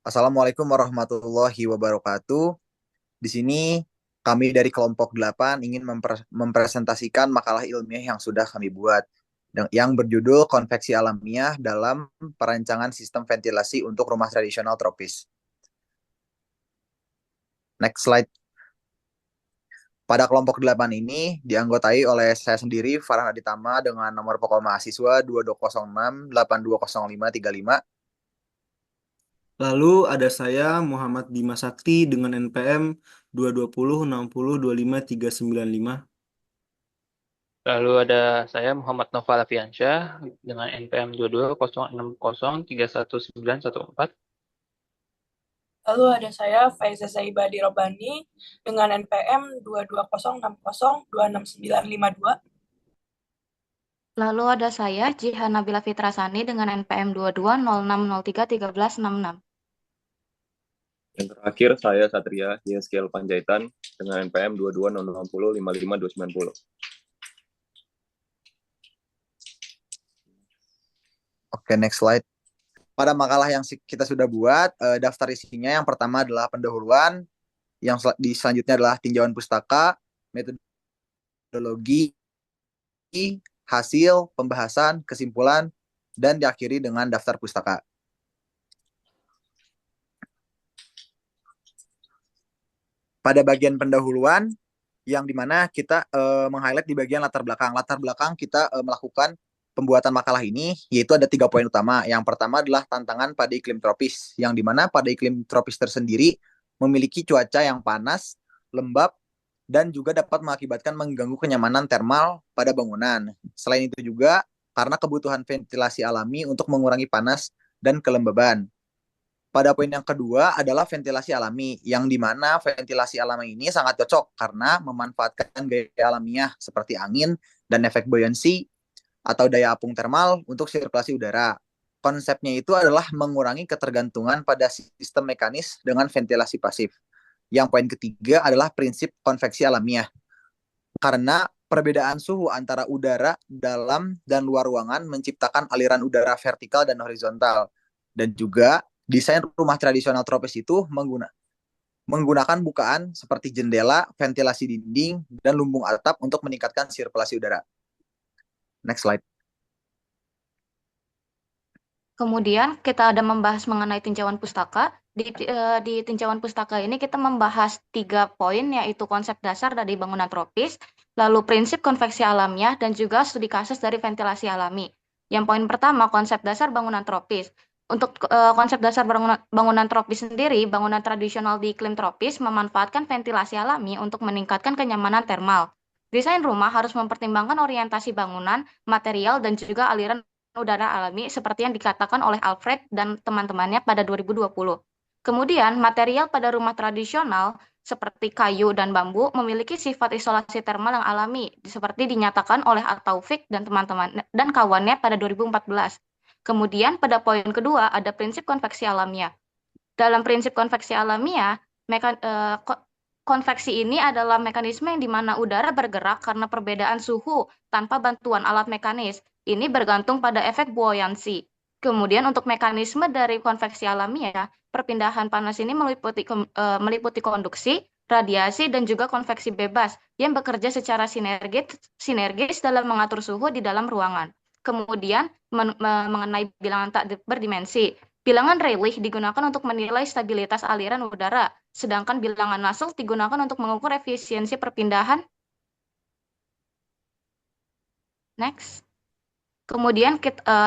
Assalamualaikum warahmatullahi wabarakatuh. Di sini kami dari kelompok 8 ingin mempresentasikan makalah ilmiah yang sudah kami buat yang berjudul Konveksi Alamiah dalam Perancangan Sistem Ventilasi untuk Rumah Tradisional Tropis. Next slide. Pada kelompok 8 ini dianggotai oleh saya sendiri, Farhan Aditama, dengan nomor pokok mahasiswa 2206820535. Lalu ada saya Muhammad Dimas Sakti dengan NPM 220602535. Lalu ada saya Muhammad Nova Lafiansyah dengan NPM 2206031914. Lalu ada saya Faiza Saiba Dirobani dengan NPM 220602692. Lalu ada saya, Jihan Nabila Fitrasani dengan NPM 2206031366. Yang terakhir, saya Satria Yeskiel Panjaitan dengan NPM 22060555290. Oke, next slide. Pada makalah yang kita sudah buat, daftar isinya yang pertama adalah pendahuluan, yang selanjutnya adalah tinjauan pustaka, metodologi, hasil, pembahasan, kesimpulan, dan diakhiri dengan daftar pustaka. Pada bagian pendahuluan, yang dimana kita meng-highlight di bagian latar belakang. Latar belakang kita melakukan pembuatan makalah ini, yaitu ada 3 poin utama. Yang pertama adalah tantangan pada iklim tropis, yang dimana pada iklim tropis tersendiri memiliki cuaca yang panas, lembab, dan juga dapat mengakibatkan mengganggu kenyamanan termal pada bangunan. Selain itu juga karena kebutuhan ventilasi alami untuk mengurangi panas dan kelembaban. Pada poin yang kedua adalah ventilasi alami, yang dimana ventilasi alami ini sangat cocok karena memanfaatkan gaya alamiah seperti angin dan efek buoyancy atau daya apung termal untuk sirkulasi udara. Konsepnya itu adalah mengurangi ketergantungan pada sistem mekanis dengan ventilasi pasif. Yang poin ketiga adalah prinsip konveksi alamiah. Karena perbedaan suhu antara udara dalam dan luar ruangan menciptakan aliran udara vertikal dan horizontal. Dan juga desain rumah tradisional tropis itu menggunakan bukaan seperti jendela, ventilasi dinding, dan lumbung atap untuk meningkatkan sirkulasi udara. Next slide. Kemudian kita ada membahas mengenai tinjauan pustaka. Di tinjauan pustaka ini kita membahas 3 poin, yaitu konsep dasar dari bangunan tropis, lalu prinsip konveksi alamiah, dan juga studi kasus dari ventilasi alami. Yang poin pertama, konsep dasar bangunan tropis. Untuk konsep dasar bangunan tropis sendiri, bangunan tradisional di iklim tropis memanfaatkan ventilasi alami untuk meningkatkan kenyamanan termal. Desain rumah harus mempertimbangkan orientasi bangunan, material, dan juga aliran udara alami seperti yang dikatakan oleh Alfred dan teman-temannya pada 2020. Kemudian, material pada rumah tradisional seperti kayu dan bambu memiliki sifat isolasi termal yang alami, seperti dinyatakan oleh Al-Taufik dan teman-teman dan kawannya pada 2014. Kemudian, pada poin kedua ada prinsip konveksi alamiah. Dalam prinsip konveksi alamiah, konveksi ini adalah mekanisme yang di mana udara bergerak karena perbedaan suhu tanpa bantuan alat mekanis. Ini bergantung pada efek buoyancy. Kemudian untuk mekanisme dari konveksi alamiah, perpindahan panas ini meliputi konduksi, radiasi, dan juga konveksi bebas yang bekerja secara sinergis dalam mengatur suhu di dalam ruangan. Kemudian mengenai bilangan tak berdimensi, bilangan Rayleigh digunakan untuk menilai stabilitas aliran udara, sedangkan bilangan Nusselt digunakan untuk mengukur efisiensi perpindahan. Next. Kemudian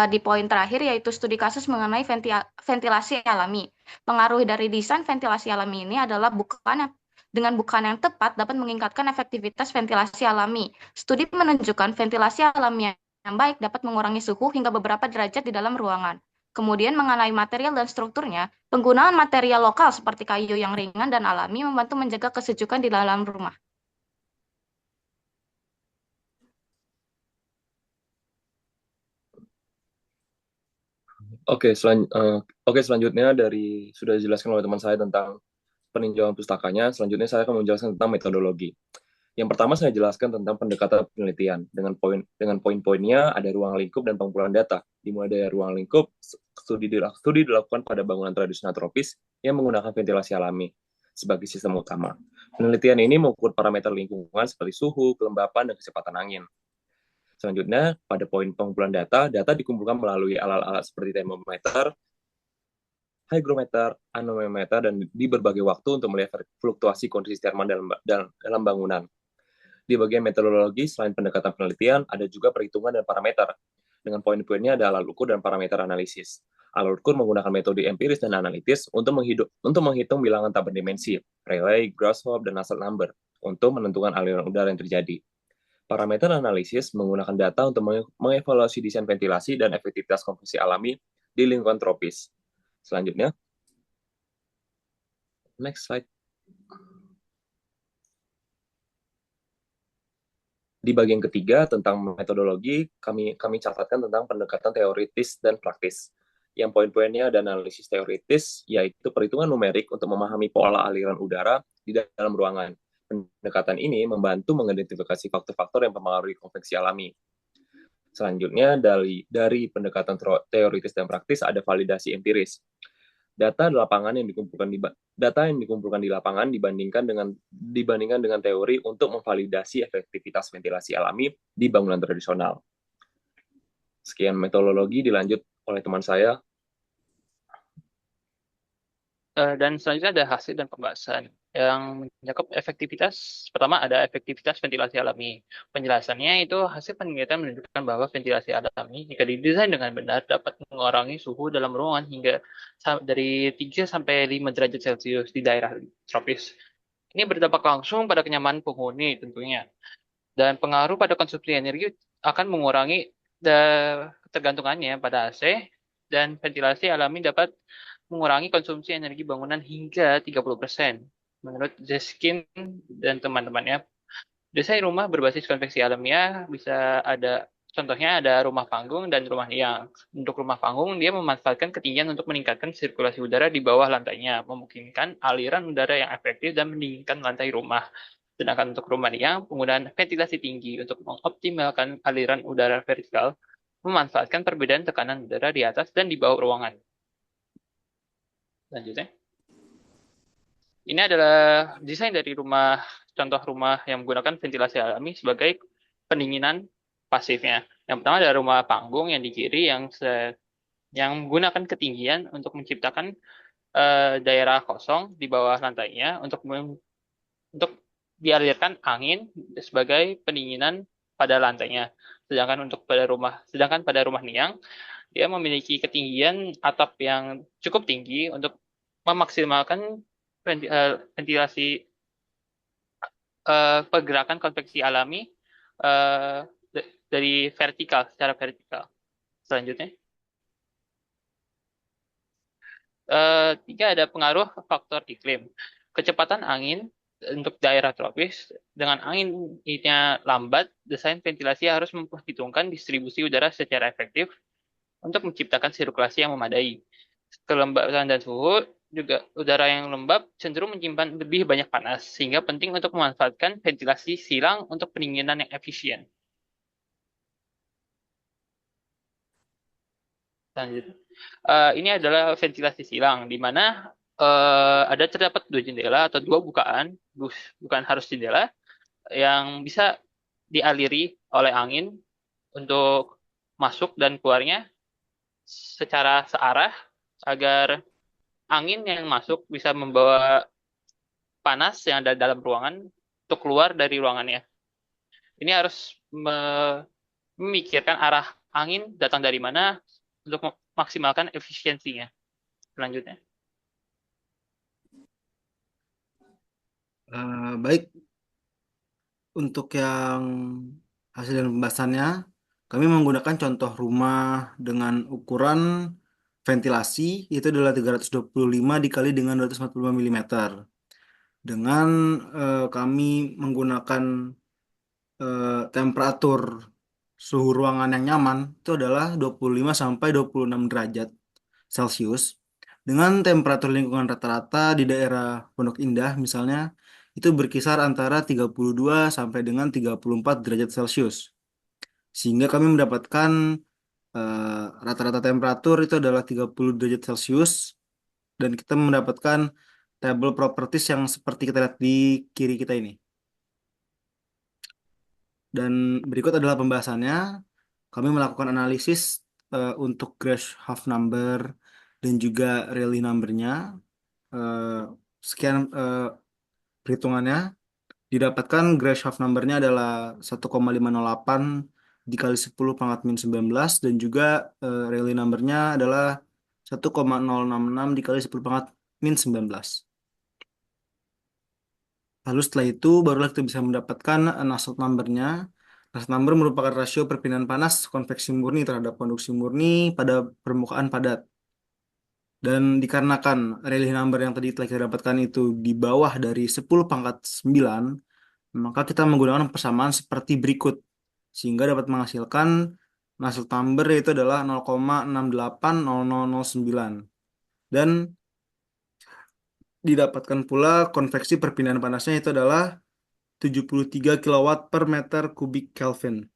di poin terakhir yaitu studi kasus mengenai ventilasi alami. Pengaruh dari desain ventilasi alami ini adalah dengan bukaan yang tepat dapat meningkatkan efektivitas ventilasi alami. Studi menunjukkan ventilasi alami yang baik dapat mengurangi suhu hingga beberapa derajat di dalam ruangan. Kemudian mengenai material dan strukturnya, penggunaan material lokal seperti kayu yang ringan dan alami membantu menjaga kesejukan di dalam rumah. Oke, selanjutnya sudah dijelaskan oleh teman saya tentang peninjauan pustakanya. Selanjutnya saya akan menjelaskan tentang metodologi. Yang pertama saya jelaskan tentang pendekatan penelitian dengan poin-poinnya ada ruang lingkup dan pengumpulan data. Dimulai dari ruang lingkup, studi dilakukan pada bangunan tradisional tropis yang menggunakan ventilasi alami sebagai sistem utama. Penelitian ini mengukur parameter lingkungan seperti suhu, kelembapan, dan kecepatan angin. Selanjutnya, pada poin pengumpulan data dikumpulkan melalui alat-alat seperti termometer, hygrometer, anemometer, dan di berbagai waktu untuk melihat fluktuasi kondisi termal dalam bangunan. Di bagian metodologi, selain pendekatan penelitian, ada juga perhitungan dan parameter. Dengan poin-poinnya ada alat ukur dan parameter analisis. Alat ukur menggunakan metode empiris dan analitis untuk menghitung bilangan tak berdimensi, Rayleigh, Grashof, dan Nusselt number, untuk menentukan aliran udara yang terjadi. Parameter analisis menggunakan data untuk mengevaluasi desain ventilasi dan efektivitas konveksi alami di lingkungan tropis. Selanjutnya, next slide. Di bagian ketiga tentang metodologi, kami catatkan tentang pendekatan teoritis dan praktis. Yang poin-poinnya ada analisis teoritis, yaitu perhitungan numerik untuk memahami pola aliran udara di dalam ruangan. Pendekatan ini membantu mengidentifikasi faktor-faktor yang mempengaruhi konveksi alami. Selanjutnya, dari pendekatan teoritis dan praktis ada validasi empiris. Data yang dikumpulkan di lapangan dibandingkan dengan teori untuk memvalidasi efektivitas ventilasi alami di bangunan tradisional. Sekian metodologi, dilanjut oleh teman saya. Dan selanjutnya ada hasil dan pembahasan yang mencakup efektivitas. Pertama ada efektivitas ventilasi alami. Penjelasannya itu hasil penelitian menunjukkan bahwa ventilasi alami jika didesain dengan benar dapat mengurangi suhu dalam ruangan hingga dari 3 sampai 5 derajat Celcius di daerah tropis. Ini berdampak langsung pada kenyamanan penghuni tentunya. Dan pengaruh pada konsumsi energi akan mengurangi ketergantungannya pada AC, dan ventilasi alami dapat mengurangi konsumsi energi bangunan hingga 30%. Menurut Zeskin dan teman-temannya, desain rumah berbasis konveksi alamiah bisa contohnya ada rumah panggung dan rumah liang. Untuk rumah panggung, dia memanfaatkan ketinggian untuk meningkatkan sirkulasi udara di bawah lantainya, memungkinkan aliran udara yang efektif dan mendinginkan lantai rumah. Sedangkan untuk rumah liang, penggunaan ventilasi tinggi untuk mengoptimalkan aliran udara vertikal, memanfaatkan perbedaan tekanan udara di atas dan di bawah ruangan. Selanjutnya. Ini adalah desain dari contoh rumah yang menggunakan ventilasi alami sebagai pendinginan pasifnya. Yang pertama ada rumah panggung yang di kiri yang menggunakan ketinggian untuk menciptakan daerah kosong di bawah lantainya untuk dialirkan angin sebagai pendinginan pada lantainya. Sedangkan pada rumah liang, dia memiliki ketinggian atap yang cukup tinggi untuk memaksimalkan ventilasi pergerakan konveksi alami secara vertikal. Selanjutnya. 3 ada pengaruh faktor iklim. Kecepatan angin untuk daerah tropis, dengan anginnya lambat, desain ventilasi harus memperhitungkan distribusi udara secara efektif untuk menciptakan sirkulasi yang memadai. Kelembapan dan suhu juga, udara yang lembab cenderung menyimpan lebih banyak panas, sehingga penting untuk memanfaatkan ventilasi silang untuk pendinginan yang efisien. Selanjutnya, ini adalah ventilasi silang, di mana terdapat 2 jendela atau 2 bukaan, bukan harus jendela, yang bisa dialiri oleh angin untuk masuk dan keluarnya secara searah, agar angin yang masuk bisa membawa panas yang ada dalam ruangan untuk keluar dari ruangannya. Ini harus memikirkan arah angin datang dari mana untuk memaksimalkan efisiensinya. Selanjutnya. Baik, untuk yang hasil dan pembahasannya, kami menggunakan contoh rumah dengan ukuran ventilasi, itu adalah 325 dikali dengan 245 mm. Dengan kami menggunakan temperatur suhu ruangan yang nyaman, itu adalah 25 sampai 26 derajat Celcius. Dengan temperatur lingkungan rata-rata di daerah Pondok Indah misalnya, itu berkisar antara 32 sampai dengan 34 derajat Celcius. Sehingga kami mendapatkan Rata-rata temperatur itu adalah 30 derajat Celcius, dan kita mendapatkan table properties yang seperti kita lihat di kiri kita ini. Dan berikut adalah pembahasannya. Kami melakukan analisis untuk Grashof number dan juga Rayleigh number-nya. Sekian perhitungannya. Didapatkan Grashof number-nya adalah 1,508 dikali 10 pangkat min 19, dan juga Rayleigh number-nya adalah 1,066 dikali 10 pangkat min 19. Lalu setelah itu barulah kita bisa mendapatkan Nusselt number-nya. Nusselt number merupakan rasio perpindahan panas konveksi murni terhadap konduksi murni pada permukaan padat. Dan dikarenakan Rayleigh number yang tadi telah kita dapatkan itu di bawah dari 10 pangkat 9, maka kita menggunakan persamaan seperti berikut, sehingga dapat menghasilkan Nusselt number yaitu adalah 0,680009. Dan didapatkan pula konveksi perpindahan panasnya itu adalah 73 kW per meter kubik Kelvin.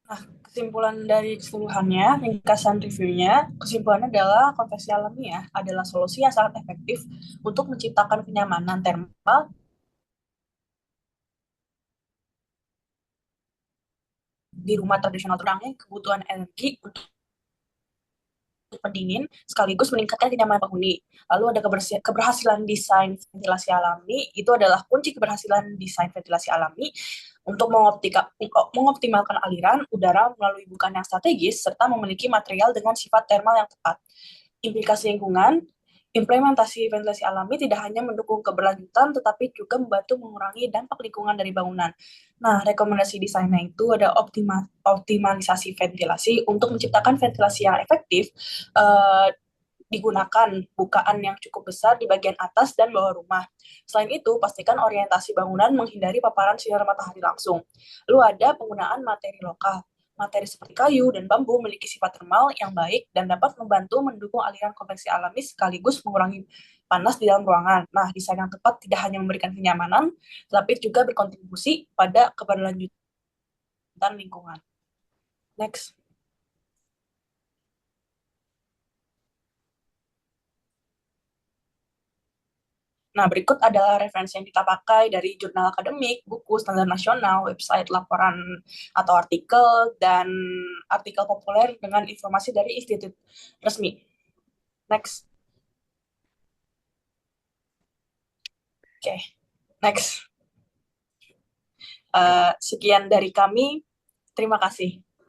Nah, kesimpulan dari keseluruhannya, ringkasan reviewnya, kesimpulannya adalah konveksi alamiah adalah solusi yang sangat efektif untuk menciptakan kenyamanan termal di rumah tradisional terangnya kebutuhan energi untuk pendingin sekaligus meningkatkan kenyamanan penghuni. Lalu ada keberhasilan desain ventilasi alami, itu adalah kunci keberhasilan desain ventilasi alami untuk mengoptimalkan aliran udara melalui bukaan yang strategis serta memiliki material dengan sifat termal yang tepat. Implikasi lingkungan, implementasi ventilasi alami tidak hanya mendukung keberlanjutan, tetapi juga membantu mengurangi dampak lingkungan dari bangunan. Nah, rekomendasi desainnya itu ada optimalisasi ventilasi untuk menciptakan ventilasi yang efektif, digunakan bukaan yang cukup besar di bagian atas dan bawah rumah. Selain itu, pastikan orientasi bangunan menghindari paparan sinar matahari langsung. Lalu ada penggunaan materi lokal. Materi seperti kayu dan bambu memiliki sifat termal yang baik dan dapat membantu mendukung aliran konveksi alami sekaligus mengurangi panas di dalam ruangan. Nah, desain yang tepat tidak hanya memberikan kenyamanan, tapi juga berkontribusi pada keberlanjutan lingkungan. Next. Nah, berikut adalah referensi yang kita pakai dari jurnal akademik, buku standar nasional, website laporan atau artikel, dan artikel populer dengan informasi dari institut resmi. Next. Oke, next. Sekian dari kami. Terima kasih.